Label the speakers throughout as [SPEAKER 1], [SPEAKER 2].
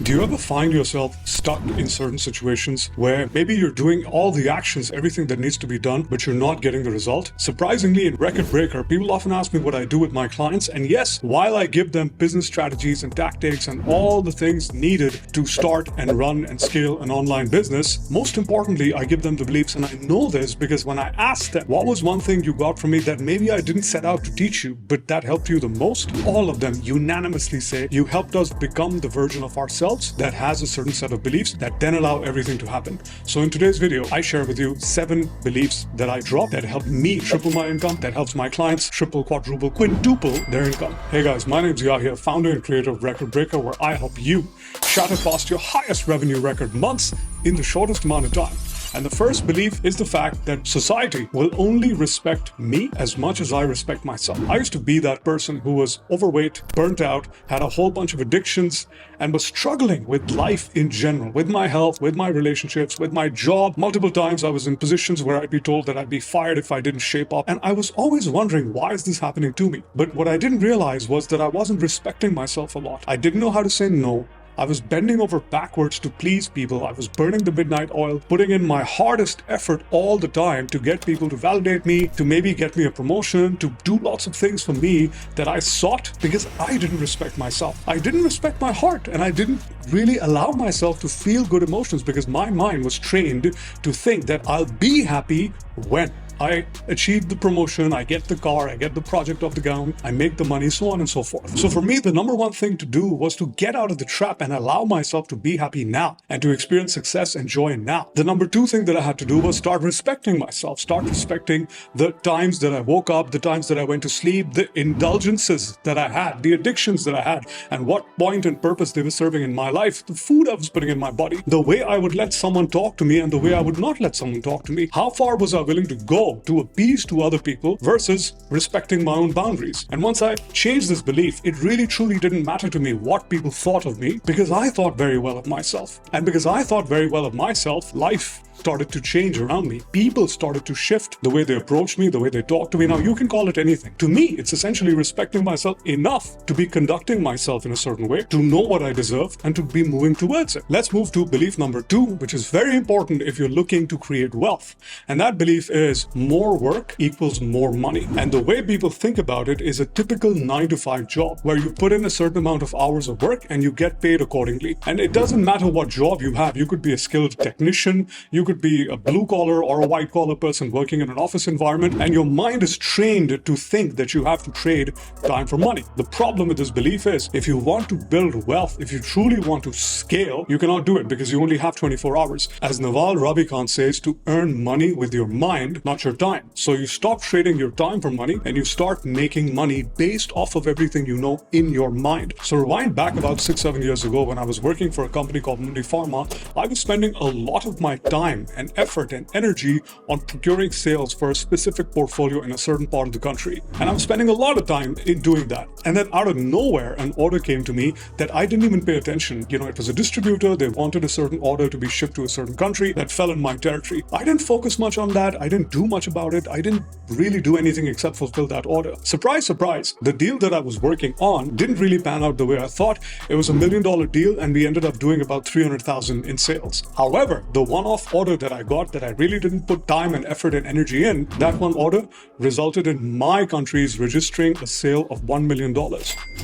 [SPEAKER 1] Do you ever find yourself stuck in certain situations where maybe you're doing all the actions, everything that needs to be done, but you're not getting the result? Surprisingly, in Record Breaker, people often ask me what I do with my clients. And yes, while I give them business strategies and tactics and all the things needed to start and run and scale an online business, most importantly, I give them the beliefs. And I know this because when I ask them, what was one thing you got from me that maybe I didn't set out to teach you, but that helped you the most? All of them unanimously say, you helped us become the version of ourselves that has a certain set of beliefs that then allow everything to happen. So in today's video, I share with you 7 beliefs that I dropped that help me triple my income, that helps my clients triple, quadruple, quintuple their income. Hey guys, my name's Yahya, founder and creator of Record Breaker, where I help you shatter past your highest revenue record months in the shortest amount of time. And the first belief is the fact that society will only respect me as much as I respect myself. I used to be that person who was overweight, burnt out, had a whole bunch of addictions, and was struggling with life in general, with my health, with my relationships, with my job. Multiple times I was in positions where I'd be told that I'd be fired if I didn't shape up. And I was always wondering, why is this happening to me? But what I didn't realize was that I wasn't respecting myself a lot. I didn't know how to say no. I was bending over backwards to please people. I was burning the midnight oil, putting in my hardest effort all the time to get people to validate me, to maybe get me a promotion, to do lots of things for me that I sought because I didn't respect myself. I didn't respect my heart, and I didn't really allow myself to feel good emotions because my mind was trained to think that I'll be happy when I achieve the promotion, I get the car, I get the project off the ground, I make the money, so on and so forth. So for me, the number one thing to do was to get out of the trap and allow myself to be happy now and to experience success and joy now. The number two thing that I had to do was start respecting myself, start respecting the times that I woke up, the times that I went to sleep, the indulgences that I had, the addictions that I had, and what point and purpose they were serving in my life, the food I was putting in my body, the way I would let someone talk to me and the way I would not let someone talk to me. How far was I willing to go to appease to other people versus respecting my own boundaries? And once I changed this belief, it really truly didn't matter to me what people thought of me because I thought very well of myself. And because I thought very well of myself, life started to change around me. People started to shift the way they approach me, the way they talk to me. Now, you can call it anything. To me, it's essentially respecting myself enough to be conducting myself in a certain way, to know what I deserve, and to be moving towards it. Let's move to belief number 2, which is very important if you're looking to create wealth. And that belief is more work equals more money. And the way people think about it is a typical 9-to-5 job where you put in a certain amount of hours of work and you get paid accordingly. And it doesn't matter what job you have. You could be a skilled technician, you could be a blue collar or a white collar person working in an office environment, and your mind is trained to think that you have to trade time for money. The problem with this belief is if you want to build wealth, if you truly want to scale, you cannot do it because you only have 24 hours. As Naval Ravikant says, to earn money with your mind, not your time. So you stop trading your time for money and you start making money based off of everything you know in your mind. So rewind back about 6-7 years ago when I was working for a company called Mundi Pharma, I was spending a lot of my time and effort and energy on procuring sales for a specific portfolio in a certain part of the country. And I was spending a lot of time in doing that. And then out of nowhere, an order came to me that I didn't even pay attention. You know, it was a distributor. They wanted a certain order to be shipped to a certain country that fell in my territory. I didn't focus much on that. I didn't do much about it. I didn't really do anything except fulfill that order. Surprise, surprise. The deal that I was working on didn't really pan out the way I thought. It was $1 million deal and we ended up doing about 300,000 in sales. However, the one-off order that I got that I really didn't put time and effort and energy in, that one order resulted in my countries registering a sale of $1 million.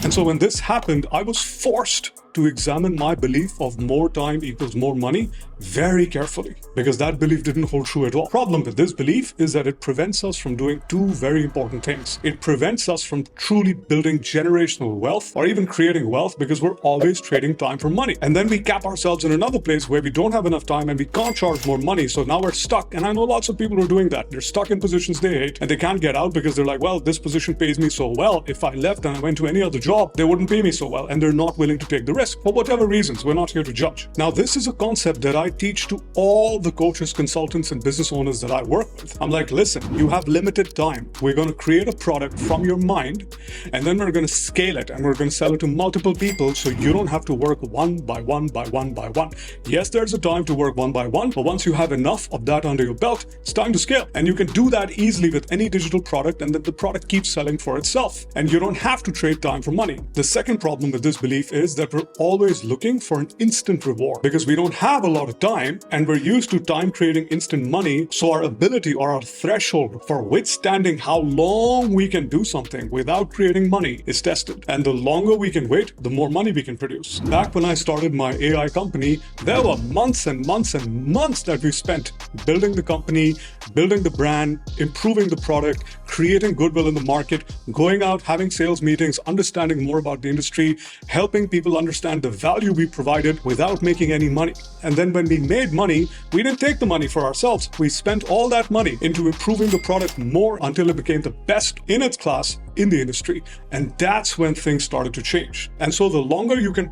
[SPEAKER 1] And so when this happened, I was forced to examine my belief of more time equals more money very carefully because that belief didn't hold true at all. Problem with this belief is that it prevents us from doing 2 very important things. It prevents us from truly building generational wealth or even creating wealth because we're always trading time for money. And then we cap ourselves in another place where we don't have enough time and we can't charge more money. So now we're stuck. And I know lots of people who are doing that. They're stuck in positions they hate and they can't get out because they're like, well, this position pays me so well. If I left and I went to any other job, they wouldn't pay me so well. And they're not willing to take the risk for whatever reasons. We're not here to judge. Now, this is a concept that I teach to all the coaches, consultants, and business owners that I work with. I'm like, listen, you have limited time. We're going to create a product from your mind, and then we're going to scale it, and we're going to sell it to multiple people so you don't have to work one by one by one by one. Yes, there's a time to work one by one, but once you have enough of that under your belt, it's time to scale. And you can do that easily with any digital product, and then the product keeps selling for itself. And you don't have to trade time for money. The second problem with this belief is that we're we're always looking for an instant reward because we don't have a lot of time and we're used to time creating instant money. So our ability or our threshold for withstanding how long we can do something without creating money is tested. And the longer we can wait, the more money we can produce. Back when I started my AI company, there were months and months and months that we spent building the company, building the brand, improving the product, creating goodwill in the market, going out, having sales meetings, understanding more about the industry, helping people understand the value we provided without making any money. And then when we made money, we didn't take the money for ourselves. We spent all that money into improving the product more until it became the best in its class in the industry. And that's when things started to change. And so the longer you can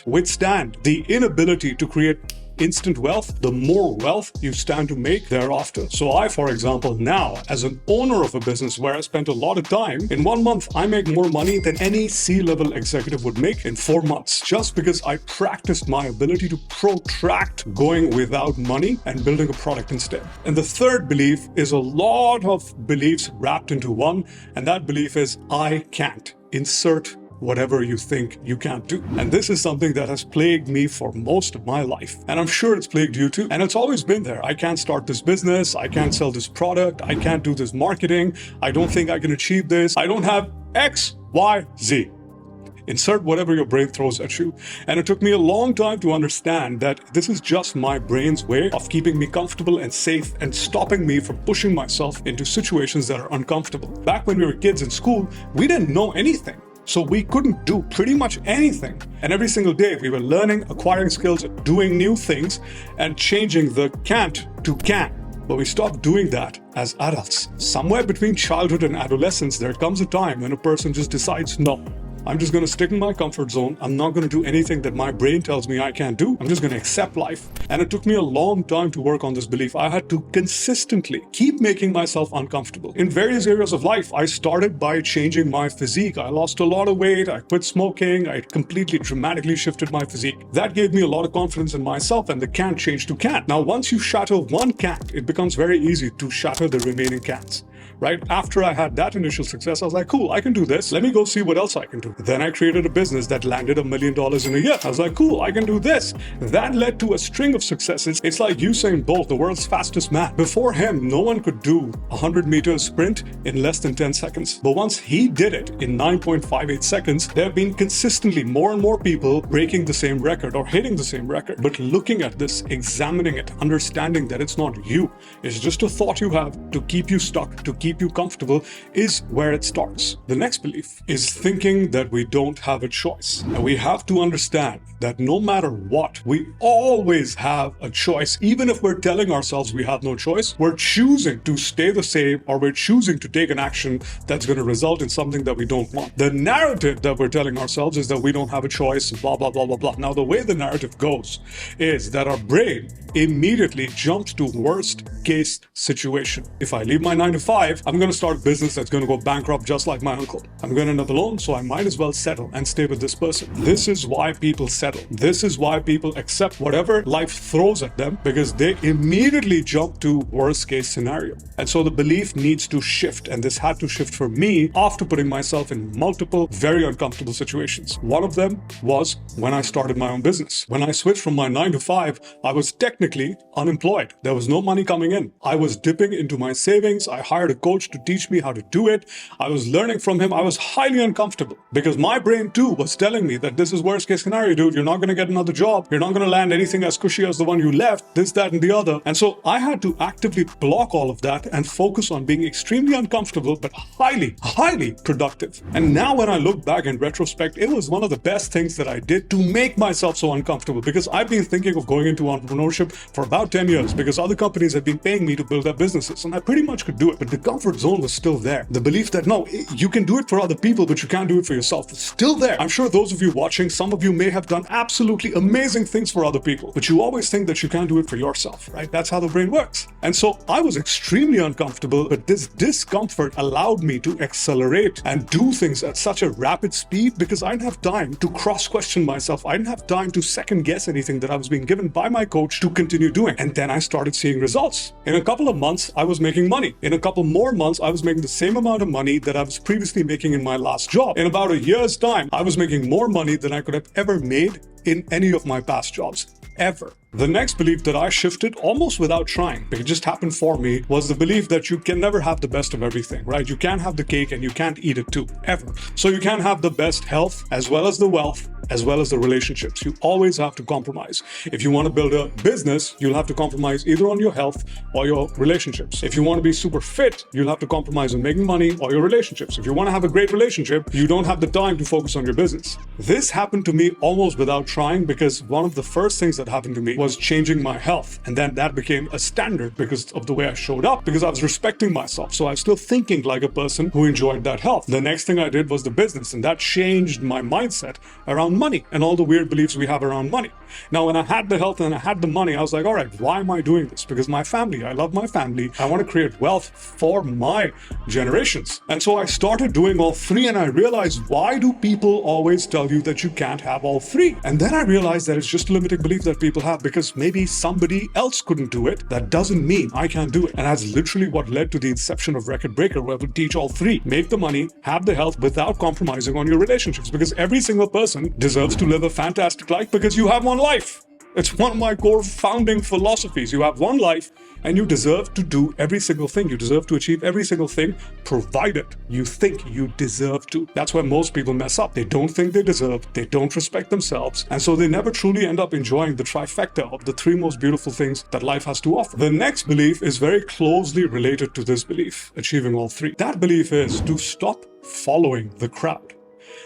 [SPEAKER 1] withstand the inability to create instant wealth, the more wealth you stand to make thereafter. So I, for example, now, as an owner of a business where I spent a lot of time, in 1 month, I make more money than any C-level executive would make in 4 months, just because I practiced my ability to protract going without money and building a product instead. And the third belief is a lot of beliefs wrapped into one, and that belief is I can't. Insert whatever you think you can't do. And this is something that has plagued me for most of my life. And I'm sure it's plagued you too. And it's always been there. I can't start this business. I can't sell this product. I can't do this marketing. I don't think I can achieve this. I don't have X, Y, Z. Insert whatever your brain throws at you. And it took me a long time to understand that this is just my brain's way of keeping me comfortable and safe and stopping me from pushing myself into situations that are uncomfortable. Back when we were kids in school, we didn't know anything. So we couldn't do pretty much anything. And every single day we were learning, acquiring skills, doing new things, and changing the can't to can. But we stopped doing that as adults. Somewhere between childhood and adolescence, there comes a time when a person just decides, no, I'm just going to stick in my comfort zone. I'm not going to do anything that my brain tells me I can't do. I'm just going to accept life. And it took me a long time to work on this belief. I had to consistently keep making myself uncomfortable. In various areas of life, I started by changing my physique. I lost a lot of weight. I quit smoking. I completely dramatically shifted my physique. That gave me a lot of confidence in myself, and the can't changed to can. Now, once you shatter one can't, it becomes very easy to shatter the remaining can'ts. Right? After I had that initial success, I was like, cool, I can do this. Let me go see what else I can do. Then I created a business that landed $1 million in a year. I was like, cool, I can do this. That led to a string of successes. It's like Usain Bolt, the world's fastest man. Before him, no one could do a 100-meter sprint in less than 10 seconds. But once he did it in 9.58 seconds, there have been consistently more and more people breaking the same record or hitting the same record. But looking at this, examining it, understanding that it's not you, it's just a thought you have to keep you stuck, to keep you comfortable, is where it starts. The next belief is thinking that we don't have a choice. And we have to understand that no matter what, we always have a choice. Even if we're telling ourselves we have no choice, we're choosing to stay the same, or we're choosing to take an action that's going to result in something that we don't want. The narrative that we're telling ourselves is that we don't have a choice, blah, blah, blah, blah, blah. Now, the way the narrative goes is that our brain immediately jumps to worst case situation. If I leave my 9 to 5, I'm going to start a business that's going to go bankrupt just like my uncle. I'm going to end up alone, so I might as well settle and stay with this person. This is why people settle. This is why people accept whatever life throws at them, because they immediately jump to worst case scenario. And so the belief needs to shift, and this had to shift for me after putting myself in multiple very uncomfortable situations. One of them was when I started my own business. When I switched from my 9 to 5, I was technically unemployed. There was no money coming in. I was dipping into my savings. I hired a coach to teach me how to do it. I was learning from him. I was highly uncomfortable because my brain too was telling me that this is worst case scenario, dude. You're not going to get another job. You're not going to land anything as cushy as the one you left, this, that, and the other. And so I had to actively block all of that and focus on being extremely uncomfortable, but highly, highly productive. And now when I look back in retrospect, it was one of the best things that I did to make myself so uncomfortable, because I've been thinking of going into entrepreneurship for about 10 years because other companies have been paying me to build their businesses, and I pretty much could do it. But the comfort zone was still there. The belief that no, you can do it for other people, but you can't do it for yourself, is still there. I'm sure those of you watching, some of you may have done absolutely amazing things for other people, but you always think that you can't do it for yourself, right? That's how the brain works. And so I was extremely uncomfortable, but this discomfort allowed me to accelerate and do things at such a rapid speed because I didn't have time to cross-question myself. I didn't have time to second-guess anything that I was being given by my coach to continue doing. And then I started seeing results. In a couple of months, I was making money. In a couple more months, I was making the same amount of money that I was previously making in my last job. In about a year's time, I was making more money than I could have ever made in any of my past jobs. Ever. The next belief that I shifted almost without trying, it just happened for me, was the belief that you can never have the best of everything, right? You can't have the cake and you can't eat it too, ever. So you can't have the best health as well as the wealth, as well as the relationships. You always have to compromise. If you want to build a business, you'll have to compromise either on your health or your relationships. If you want to be super fit, you'll have to compromise on making money or your relationships. If you want to have a great relationship, you don't have the time to focus on your business. This happened to me almost without trying, because one of the first things that happened to me was changing my health. And then that became a standard because of the way I showed up, because I was respecting myself. So I was still thinking like a person who enjoyed that health. The next thing I did was the business, and that changed my mindset around money and all the weird beliefs we have around money. Now, when I had the health and I had the money, I was like, all right, why am I doing this? Because my family, I love my family. I want to create wealth for my generations. And so I started doing all three, and I realized, why do people always tell you that you can't have all three? And then I realized that it's just a limiting belief that people have, because maybe somebody else couldn't do it. That doesn't mean I can't do it. And that's literally what led to the inception of Record Breaker, where we teach all three. Make the money, have the health without compromising on your relationships, because every single person deserves to live a fantastic life, because you have one life. It's one of my core founding philosophies. You have one life and you deserve to do every single thing. You deserve to achieve every single thing, provided you think you deserve to. That's where most people mess up. They don't think they deserve, they don't respect themselves, and so they never truly end up enjoying the trifecta of the three most beautiful things that life has to offer. The next belief is very closely related to this belief, achieving all three. That belief is to stop following the crowd.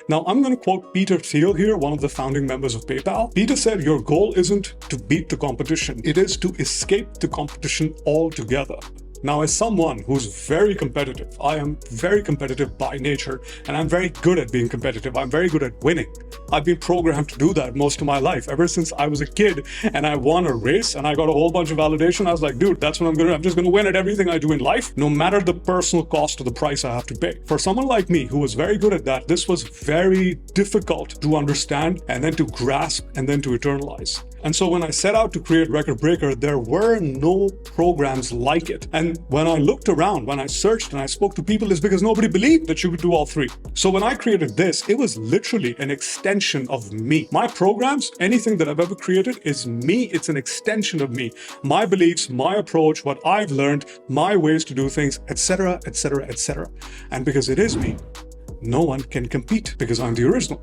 [SPEAKER 1] Now, I'm going to quote Peter Thiel here, one of the founding members of PayPal. Peter said, your goal isn't to beat the competition. It is to escape the competition altogether. Now, as someone who's very competitive, I am very competitive by nature, and I'm very good at being competitive. I'm very good at winning. I've been programmed to do that most of my life, ever since I was a kid and I won a race and I got a whole bunch of validation. I was like, dude, that's what I'm going to do. I'm just going to win at everything I do in life, no matter the personal cost or the price I have to pay. For someone like me who was very good at that, this was very difficult to understand and then to grasp and then to internalize. And so when I set out to create Record Breaker, there were no programs like it. And when I looked around, when I searched and I spoke to people, it's because nobody believed that you could do all three. So when I created this, it was literally an extension of me. My programs, anything that I've ever created is me. It's an extension of me. My beliefs, my approach, what I've learned, my ways to do things, etc., etc., etc. And because it is me, no one can compete, because I'm the original.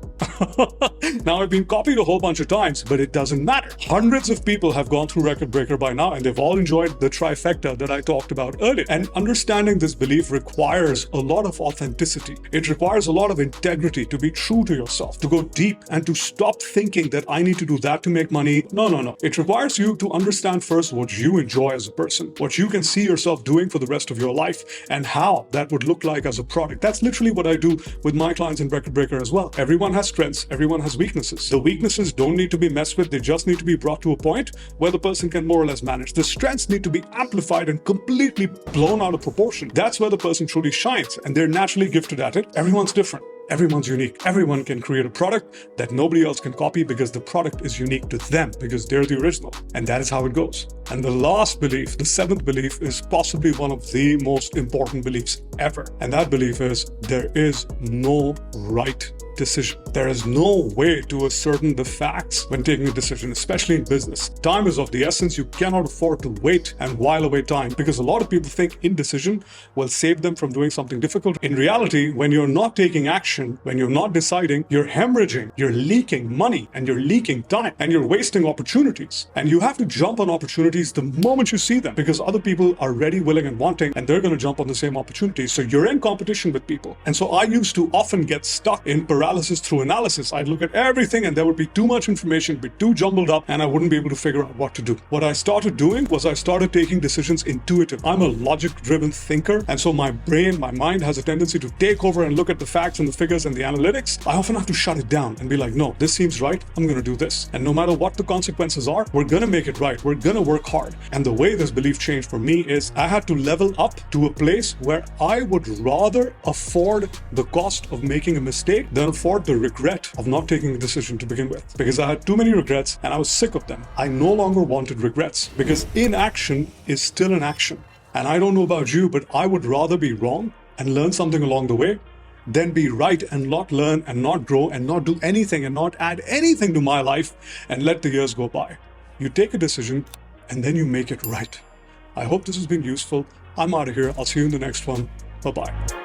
[SPEAKER 1] Now, I've been copied a whole bunch of times, but it doesn't matter. Hundreds of people have gone through Record Breaker by now, and they've all enjoyed the trifecta that I talked about earlier. And understanding this belief requires a lot of authenticity. It requires a lot of integrity, to be true to yourself, to go deep, and to stop thinking that I need to do that to make money. No. It requires you to understand first what you enjoy as a person, what you can see yourself doing for the rest of your life, and how that would look like as a product. That's literally what I do with my clients in Record Breaker as well. Everyone has strengths, everyone has weaknesses. The weaknesses don't need to be messed with, they just need to be brought to a point where the person can more or less manage. The strengths need to be amplified and completely blown out of proportion. That's where the person truly shines, and they're naturally gifted at it. Everyone's different. Everyone's unique. Everyone can create a product that nobody else can copy, because the product is unique to them, because they're the original. And that is how it goes. And the last belief, the seventh belief, is possibly one of the most important beliefs ever. And that belief is, there is no right decision. There is no way to ascertain the facts when taking a decision, especially in business. Time is of the essence. You cannot afford to wait and while away time, because a lot of people think indecision will save them from doing something difficult. In reality, when you're not taking action, when you're not deciding, you're hemorrhaging, you're leaking money, and you're leaking time, and you're wasting opportunities. And you have to jump on opportunities the moment you see them, because other people are ready, willing, and wanting, and they're going to jump on the same opportunities. So you're in competition with people. And so I used to often get stuck in paralysis through analysis. I'd look at everything and there would be too much information, be too jumbled up, and I wouldn't be able to figure out what to do. What I started doing was I started taking decisions intuitive. I'm a logic-driven thinker, and so my brain, my mind has a tendency to take over and look at the facts and the figures and the analytics. I often have to shut it down and be like, no, this seems right, I'm going to do this. And no matter what the consequences are, we're going to make it right. We're going to work hard. And the way this belief changed for me is I had to level up to a place where I would rather afford the cost of making a mistake than afford the regret of not taking a decision to begin with, because I had too many regrets and I was sick of them. I no longer wanted regrets, because inaction is still an action. And I don't know about you, but I would rather be wrong and learn something along the way than be right and not learn and not grow and not do anything and not add anything to my life and let the years go by. You take a decision and then you make it right. I hope this has been useful. I'm out of here. I'll see you in the next one. Bye-bye.